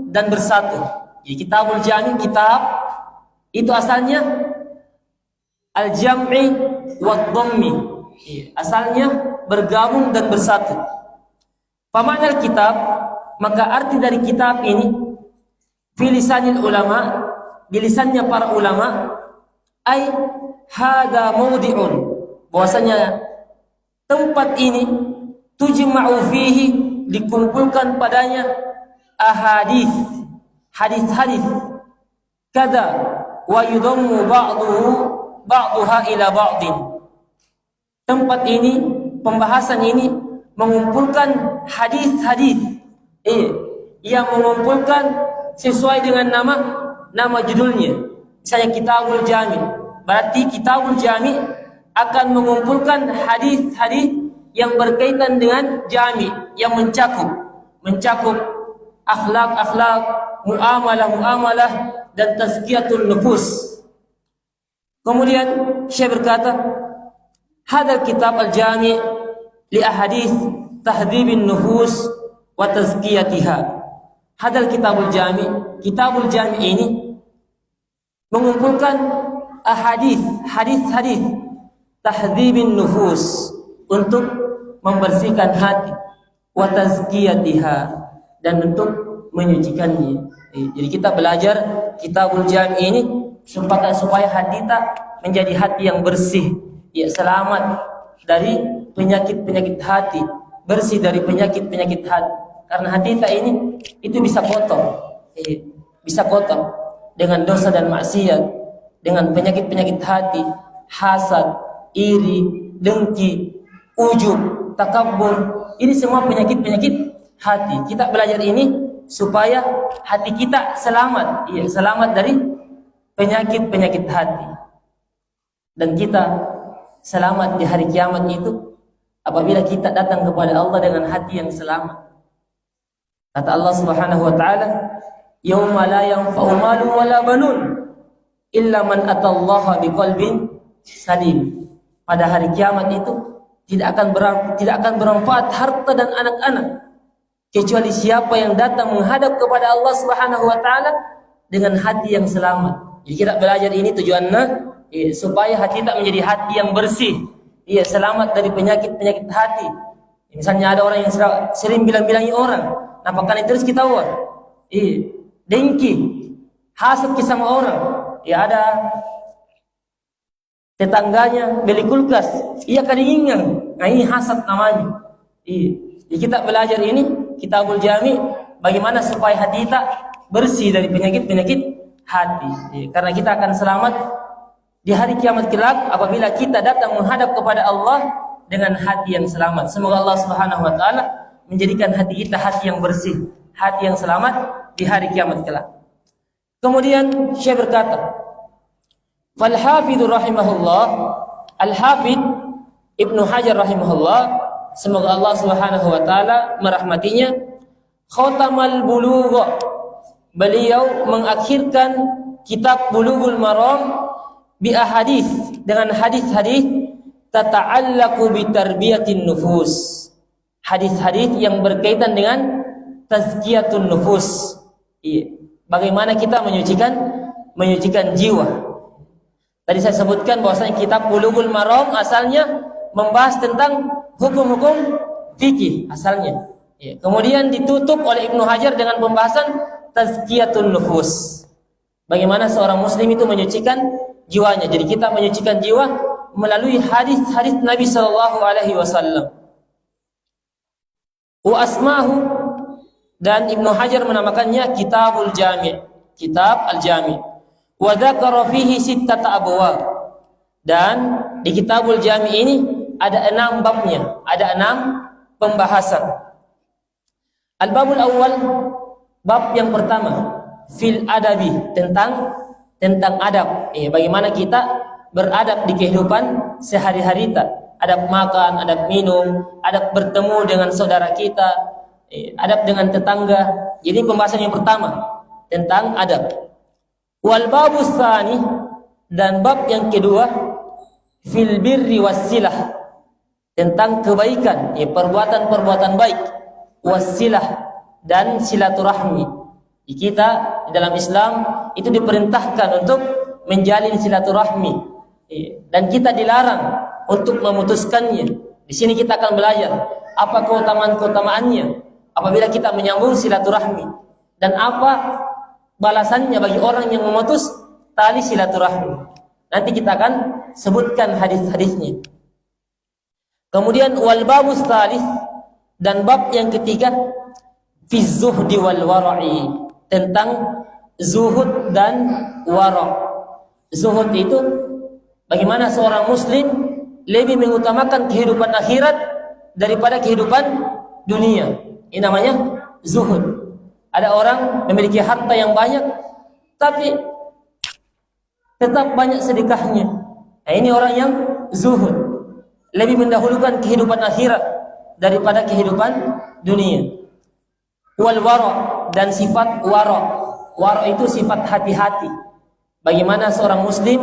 dan bersatu. Jadi Kitabul Jami', kitab itu asalnya al-jam'i wad dhammi, asalnya bergabung dan bersatu. Pamanal kitab, maka arti dari kitab ini fi lisanil ulama, di lisannya para ulama, ay hada mawdi'un, bahwasanya tempat ini tujma'u fihi, dikumpulkan padanya ahadits, hadis-hadis, kada wa yudammu ba'daha ila ba'din. Tempat ini, pembahasan ini mengumpulkan hadis-hadis yang mengumpulkan sesuai dengan nama judulnya. Misalnya Kitabul Jami, berarti Kitabul Jami akan mengumpulkan hadis-hadis yang berkaitan dengan jami, yang mencakup akhlak, muamalah dan tazkiyatun nufus. Kemudian Syekh berkata, hadal kitab al-jami' li ahadits tahdhibin nufus wa tazkiyatiha. Hadal kitabul jami', kitabul jami' ini mengumpulkan hadis tahdhibin nufus, untuk membersihkan hati, wa tazkiyatiha, dan untuk menyucikannya. Jadi kita belajar kitabul jami' ini supaya hati kita menjadi hati yang bersih, ya, selamat dari penyakit hati, bersih dari penyakit hati. Karena hati kita ini itu bisa kotor dengan dosa dan maksiat, dengan penyakit hati, hasad, iri, dengki, ujub, takabbur. Ini semua penyakit hati. Kita belajar ini supaya hati kita selamat, ya, selamat dari penyakit hati. Dan kita selamat di hari kiamat itu apabila kita datang kepada Allah dengan hati yang selamat. Kata Allah Subhanahu wa taala, "Yauma la yanfa'u malun wala banun illa man atallaha biqalbin salim." Pada hari kiamat itu tidak akan bermanfaat harta dan anak-anak kecuali siapa yang datang menghadap kepada Allah Subhanahu wa taala dengan hati yang selamat. Jadi kita belajar ini tujuannya supaya hati kita menjadi hati yang bersih, selamat dari penyakit hati. Misalnya ada orang yang sering bilang-bilangi orang, nampakkan terus kita dengki, hasad sama orang. Ya, ada tetangganya beli kulkas, ia kadang-kadang, nah ini hasad namanya. Jadi kita belajar ini Kitabul Jami' bagaimana supaya hati kita bersih dari penyakit hati. Karena kita akan selamat di hari kiamat kelak apabila kita datang menghadap kepada Allah dengan hati yang selamat. Semoga Allah Subhanahu wa taala menjadikan hati kita hati yang bersih, hati yang selamat di hari kiamat kelak. Kemudian Syekh berkata, "Fal hafidz rahimahullah, Al-Hafidz Ibnu Hajar rahimahullah, semoga Allah Subhanahu wa taala merahmatinya, khatamal bulugh." Beliau mengakhirkan kitab Bulughul Maram bi ahadits, dengan hadis-hadis tata'allaqu bi tarbiyatin nufus. Hadis-hadis yang berkaitan dengan tazkiyatun nufus. Bagaimana kita menyucikan jiwa. Tadi saya sebutkan bahwasanya kitab Bulughul Maram asalnya membahas tentang hukum-hukum fikih asalnya. Kemudian ditutup oleh Ibnu Hajar dengan pembahasan tazkiyatun nufus. Bagaimana seorang muslim itu menyucikan jiwanya. Jadi kita menyucikan jiwa melalui hadis-hadis Nabi sallallahu alaihi wasallam. Wa asmahu, dan Ibnu Hajar menamakannya Kitabul Jami', Kitab Al-Jami'. Wa dzakara fihi sittata abwab. Dan di Kitabul Jami' ini ada 6 babnya, ada 6 pembahasan. Al-babul awal, bab yang pertama, fil adabi, tentang adab. Bagaimana kita beradab di kehidupan sehari-hari kita. Adab makan, adab minum, adab bertemu dengan saudara kita, adab dengan tetangga. Jadi pembahasan yang pertama tentang adab. Wal babus tsani, dan bab yang kedua, fil birri wassilah, tentang kebaikan, perbuatan-perbuatan baik, wassilah, dan silaturahmi. Kita di dalam Islam itu diperintahkan untuk menjalin silaturahmi, dan kita dilarang untuk memutuskannya. Di sini kita akan belajar apa keutamaan-keutamaannya apabila kita menyambung silaturahmi, dan apa balasannya bagi orang yang memutus tali silaturahmi. Nanti kita akan sebutkan hadis-hadisnya. Kemudian wal babus tsalits, dan bab yang ketiga fi zuhdi wal wara'i, tentang zuhud dan wara'. Zuhud itu bagaimana seorang muslim lebih mengutamakan kehidupan akhirat daripada kehidupan dunia. Ini namanya zuhud. Ada orang memiliki harta yang banyak tapi tetap banyak sedekahnya. Nah, ini orang yang zuhud, lebih mendahulukan kehidupan akhirat daripada kehidupan dunia. Wal wara', dan sifat wara'. Wara' itu sifat hati-hati. Bagaimana seorang muslim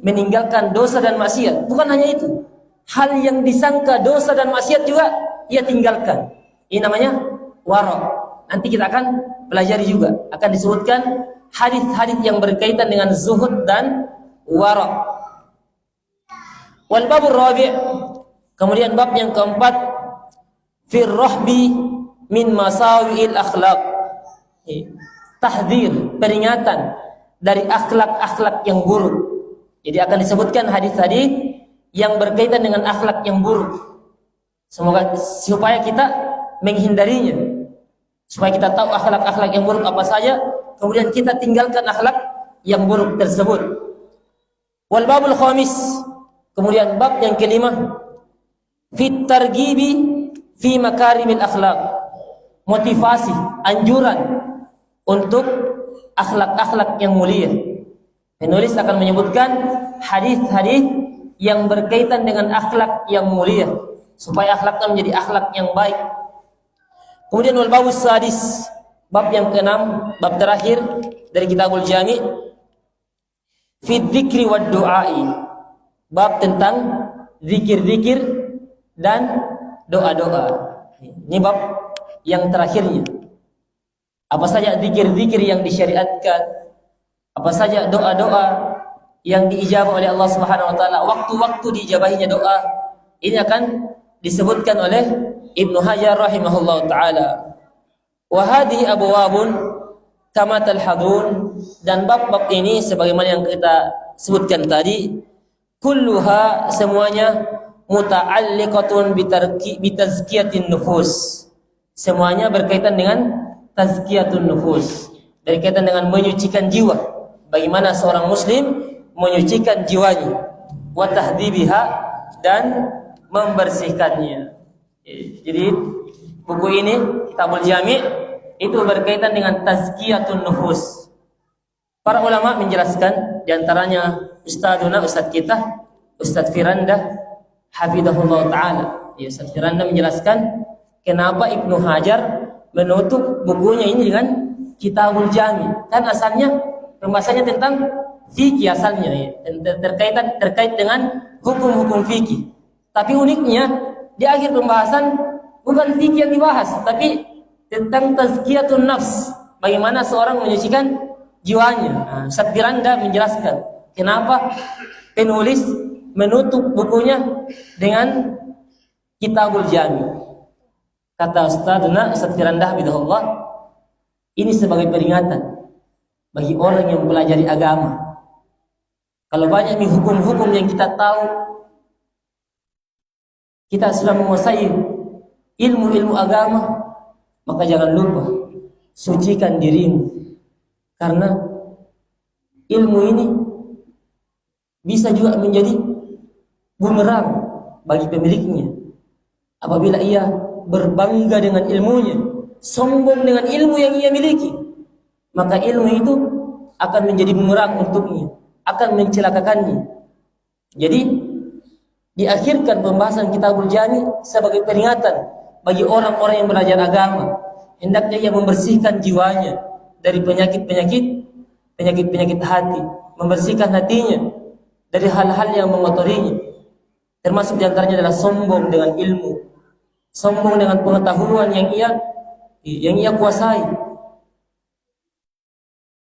meninggalkan dosa dan maksiat. Bukan hanya itu, hal yang disangka dosa dan maksiat juga ia tinggalkan. Ini namanya wara'. Nanti kita akan pelajari juga, akan disebutkan hadis-hadis yang berkaitan dengan zuhud dan wara'. Wal babur rabi', kemudian bab yang keempat, fir rahbi min masawi'il akhlaq. Tahdzir, peringatan dari akhlak-akhlak yang buruk. Jadi akan disebutkan hadis-hadis yang berkaitan dengan akhlak yang buruk. Semoga supaya kita menghindarinya. Supaya kita tahu akhlak-akhlak yang buruk apa saja, kemudian kita tinggalkan akhlak yang buruk tersebut. Wal babul khamis, kemudian bab yang kelima, fit targhibi fi makarimil akhlaq. Motivasi, anjuran untuk akhlak-akhlak yang mulia. Penulis akan menyebutkan hadis-hadis yang berkaitan dengan akhlak yang mulia, supaya akhlaknya menjadi akhlak yang baik. Kemudian wal babus sadis, bab yang keenam, bab terakhir dari Kitabul Jami', fi dzikri wad du'ai, bab tentang zikir-zikir dan doa-doa. Ini bab yang terakhirnya. Apa saja zikir-zikir yang disyariatkan, apa saja doa-doa yang diijabah oleh Allah Subhanahu wa taala, waktu-waktu diijabahinya doa, ini akan disebutkan oleh Ibnu Hajar rahimahullah taala. Wa hadhihi abwabun kama talhadun, dan bab-bab ini sebagaimana yang kita sebutkan tadi, kulluha, semuanya, muta'alliqatun bitazkiyatin nufus. Semuanya berkaitan dengan tazkiyatun nufus, berkaitan dengan menyucikan jiwa. Bagaimana seorang muslim menyucikan jiwanya, wa tahdzibiha, dan membersihkannya. Jadi buku ini, Kitabul Jami', itu berkaitan dengan tazkiyatun nufus. Para ulama menjelaskan, diantaranya Ustaz kita, Ustaz Firanda hafidhahullah ta'ala. Ustaz Firanda menjelaskan kenapa Ibnu Hajar menutup bukunya ini dengan Kitabul Jami'. Kan asalnya pembahasannya tentang fikih asalnya, terkait dengan hukum-hukum fikih. Tapi uniknya di akhir pembahasan bukan fikih yang dibahas, tapi tentang tazkiyatun nafs, bagaimana seorang menyucikan jiwanya. Ustaz Firanda menjelaskan kenapa penulis menutup bukunya dengan Kitabul Jami'. Kata Ustaz Firanda hafizahullah, ini sebagai peringatan bagi orang yang mempelajari agama. Kalau banyak nih hukum-hukum yang kita tahu, kita sudah menguasai ilmu-ilmu agama, maka jangan lupa sucikan dirimu, karena ilmu ini bisa juga menjadi bumerang bagi pemiliknya. Apabila ia berbangga dengan ilmunya, sombong dengan ilmu yang ia miliki, maka ilmu itu akan menjadi bumerang untuknya, akan mencelakakannya. Jadi diakhirkan pembahasan Kitabul Jami' sebagai peringatan bagi orang-orang yang belajar agama. Hendaknya ia membersihkan jiwanya dari penyakit hati, membersihkan hatinya dari hal-hal yang mengotorinya. Termasuk diantaranya adalah sombong dengan ilmu, sombong dengan pengetahuan yang ia kuasai.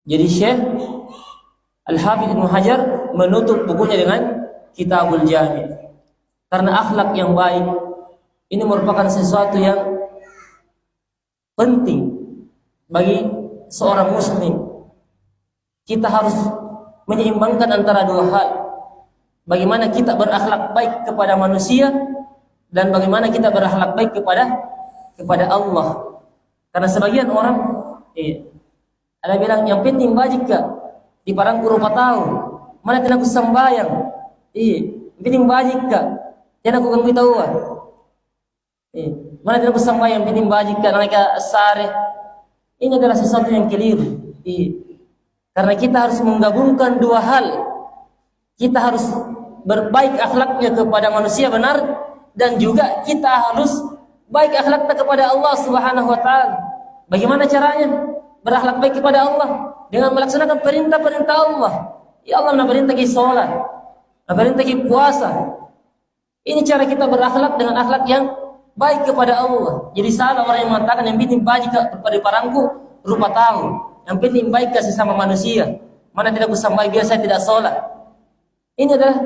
Jadi Syekh Al-Hafidz Ibnu Hajar menutup bukunya dengan Kitabul Jami'. Karena akhlak yang baik ini merupakan sesuatu yang penting bagi seorang muslim. Kita harus menyeimbangkan antara dua hal. bagaimana kita berakhlak baik kepada manusia dan bagaimana kita berakhlak baik kepada Allah. Karena sebagian orang ada bilang yang penting bajik kak di parangku rupa tahu mana tidak aku sembayang. Yang penting bajik kak tidak aku ganggu tahu. Mana tidak aku sembayang, yang penting bajik kak naik sare. Ini adalah sesuatu yang keliru. Karena kita harus menggabungkan dua hal. Kita harus berbaik akhlaknya kepada manusia benar, dan juga kita harus baik akhlaknya kepada Allah Subhanahu wa taala. Bagaimana caranya berakhlak baik kepada Allah? Dengan melaksanakan perintah-perintah Allah. Ya Allah memerintah kita salat, memerintah kita puasa. Ini cara kita berakhlak dengan akhlak yang baik kepada Allah. Jadi salah orang yang mengatakan yang penting baik kepada parangku rupa tahu, yang penting baik ke sesama manusia. Mana tidak bisa baik biasa tidak salat. Ini adalah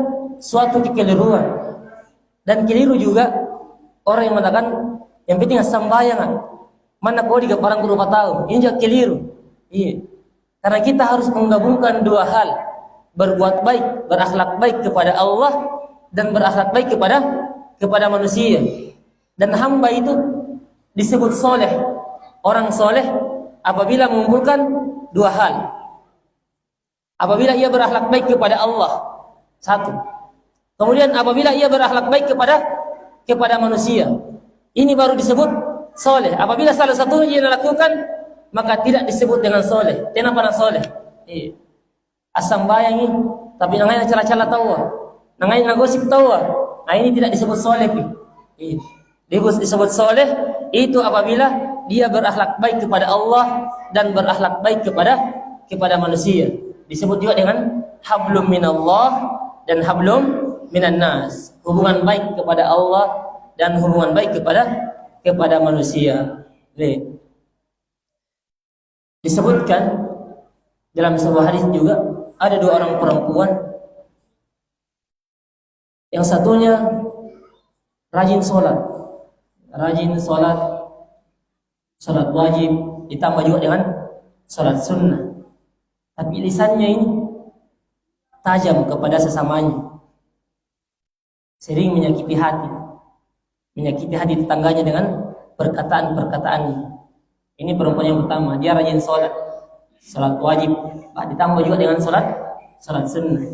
suatu kekeliruan. Dan keliru juga orang yang mengatakan yang penting sembayangan. Mana kau di parangku rupa tahu. Ini juga keliru. Karena kita harus menggabungkan dua hal. Berbuat baik, berakhlak baik kepada Allah dan berakhlak baik kepada manusia. Dan hamba itu disebut soleh. Orang soleh apabila mengumpulkan dua hal. Apabila ia berakhlak baik kepada Allah, satu. Kemudian apabila ia berakhlak baik kepada manusia, ini baru disebut soleh. Apabila salah satu ia lakukan, maka tidak disebut dengan soleh. Kenapa soleh? Asam bayangi, tapi nangai cara-cara tahu, nangai nagosip tahu. Nah ini tidak disebut soleh. Disebut soleh itu apabila dia berakhlak baik kepada Allah dan berakhlak baik kepada manusia. Disebut juga dengan hablum minallah dan hablum minan nas. Hubungan baik kepada Allah dan hubungan baik kepada manusia. Disebutkan dalam sebuah hadis juga ada dua orang perempuan. Yang satunya rajin sholat wajib ditambah juga dengan sholat sunnah. Tapi lisannya ini tajam kepada sesamanya, sering menyakiti hati tetangganya dengan perkataan-perkataannya. Ini perempuan yang pertama, dia rajin sholat wajib, ditambah juga dengan sholat sunnah.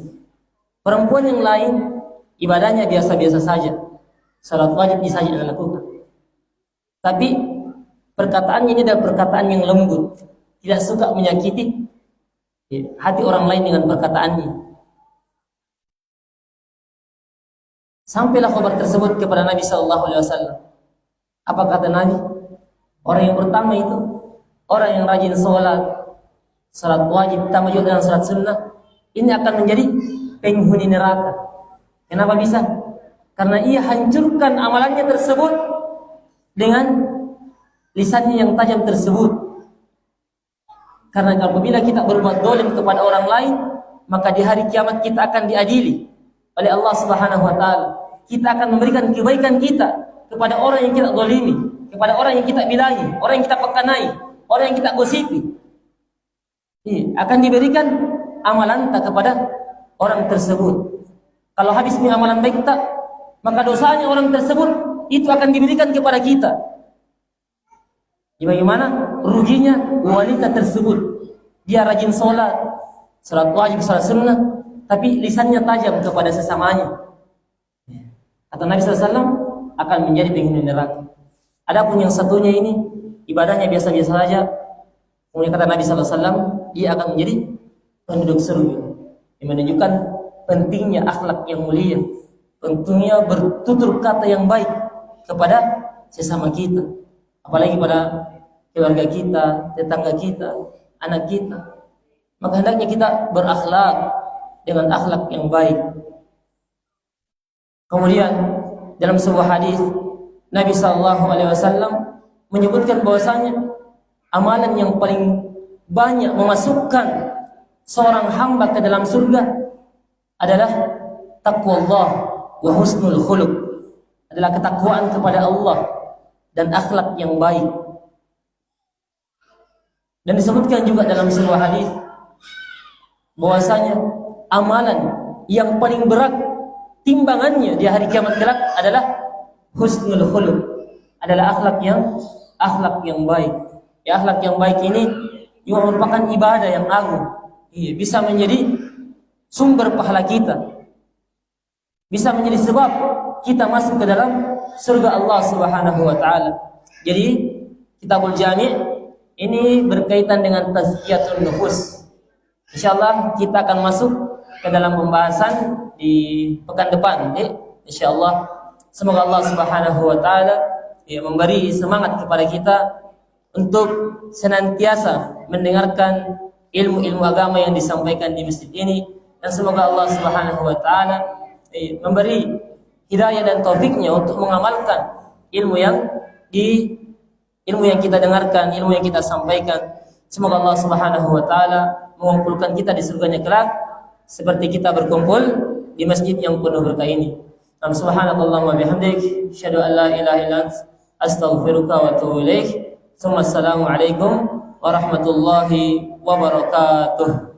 Perempuan yang lain ibadahnya biasa-biasa saja, sholat wajib bisa saja dilakukan, tapi perkataannya ini adalah perkataan yang lembut, tidak suka menyakiti hati orang lain dengan perkataannya. Sampailah kabar tersebut kepada Nabi SAW. Apa kata Nabi? Orang yang pertama itu orang yang rajin sholat wajib tambah juga dengan sholat sunnah, ini akan menjadi penghuni neraka. Kenapa bisa? Karena ia hancurkan amalannya tersebut dengan lisannya yang tajam tersebut. Karena apabila kita berbuat zalim kepada orang lain, maka di hari kiamat kita akan diadili oleh Allah Subhanahu wa taala. Kita akan memberikan kebaikan kita kepada orang yang kita zalimi, kepada orang yang kita bilangi, orang yang kita pekanai, orang yang kita gosipi. Akan diberikan amalan tak kepada orang tersebut. Kalau habis amalan baik tak, maka dosanya orang tersebut itu akan diberikan kepada kita. Bagaimana ruginya wanita tersebut? Dia rajin sholat wajib, sholat sunnah, tapi lisannya tajam kepada sesamanya. Kata Nabi SAW akan menjadi penghuni neraka. Adapun yang satunya ini ibadahnya biasa-biasa saja, kemudian kata Nabi SAW dia akan menjadi penduduk surga. Yang menunjukkan pentingnya akhlak yang mulia, pentingnya bertutur kata yang baik kepada sesama kita, apalagi pada keluarga kita, tetangga kita, anak kita. Maka hendaknya kita berakhlak dengan akhlak yang baik. Kemudian dalam sebuah hadis Nabi SAW menyebutkan bahwasanya amalan yang paling banyak memasukkan seorang hamba ke dalam surga adalah taqwallah wa husnul khuluq, adalah ketakwaan kepada Allah dan akhlak yang baik. Dan disebutkan juga dalam sebuah hadis bahwasanya amalan yang paling berat timbangannya di hari kiamat kelak adalah husnul khuluq, adalah akhlak yang baik. Ya, akhlak yang baik ini juga merupakan ibadah yang agung. Iya, bisa menjadi sumber pahala kita, bisa menjadi sebab kita masuk ke dalam surga Allah Subhanahu wa taala. Jadi Kitabul Jami' ini berkaitan dengan tazkiyatun nufus. Insyaallah kita akan masuk ke dalam pembahasan di pekan depan. Insyaallah semoga Allah Subhanahu wa taala memberi semangat kepada kita untuk senantiasa mendengarkan ilmu-ilmu agama yang disampaikan di masjid ini, dan semoga Allah Subhanahu wa taala memberi hidayah dan taufiknya untuk mengamalkan ilmu yang kita dengarkan, ilmu yang kita sampaikan. Semoga Allah Subhanahu wa taala mengumpulkan kita di surganya kelak seperti kita berkumpul di masjid yang penuh berkah ini. Subhanakallahumma bihamdik, asyhadu an la ilaha illa anta, astaghfiruka wa atubu ilaik. Assalamualaikum warahmatullahi wabarakatuh.